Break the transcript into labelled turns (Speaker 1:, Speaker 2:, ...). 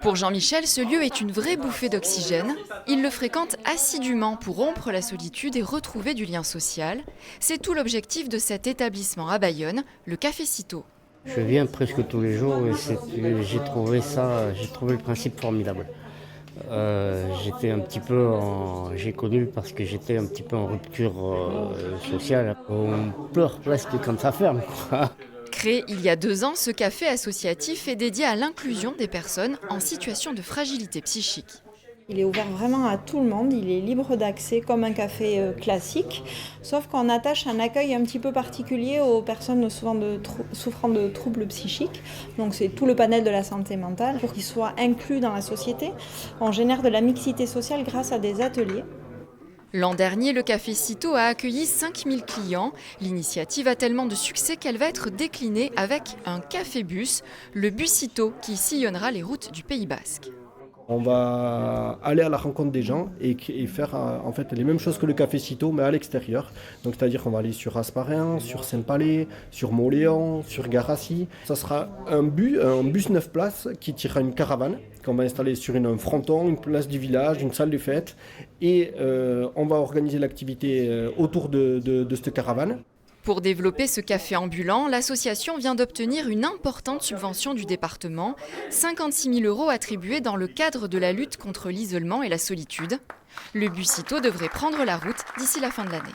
Speaker 1: Pour Jean-Michel, ce lieu est une vraie bouffée d'oxygène. Il le fréquente assidûment pour rompre la solitude et retrouver du lien social. C'est tout l'objectif de cet établissement à Bayonne, le Café Cîteaux.
Speaker 2: Je viens presque tous les jours et j'ai trouvé le principe formidable. J'ai connu parce que j'étais un petit peu en rupture sociale. On pleure presque quand ça ferme, quoi.
Speaker 1: Créé il y a 2 ans, ce café associatif est dédié à l'inclusion des personnes en situation de fragilité psychique.
Speaker 3: Il est ouvert vraiment à tout le monde, il est libre d'accès comme un café classique, sauf qu'on attache un accueil un petit peu particulier aux personnes souffrant de troubles psychiques. Donc c'est tout le panel de la santé mentale pour qu'ils soient inclus dans la société. On génère de la mixité sociale grâce à des ateliers.
Speaker 1: L'an dernier, le Café Cîteaux a accueilli 5000 clients. L'initiative a tellement de succès qu'elle va être déclinée avec un café-bus, le bus Cîteaux, qui sillonnera les routes du Pays Basque.
Speaker 4: On va aller à la rencontre des gens et faire en fait les mêmes choses que le Café Cîteaux, mais à l'extérieur. Donc c'est-à-dire qu'on va aller sur Hasparren, sur Saint-Palais, sur Moléon, sur Garassi. Ça sera un bus 9 places qui tirera une caravane qu'on va installer sur un fronton, une place du village, une salle de fête. Et on va organiser l'activité autour de cette caravane.
Speaker 1: Pour développer ce café ambulant, l'association vient d'obtenir une importante subvention du département, 56 000 € attribués dans le cadre de la lutte contre l'isolement et la solitude. Le bus Cîteaux devrait prendre la route d'ici la fin de l'année.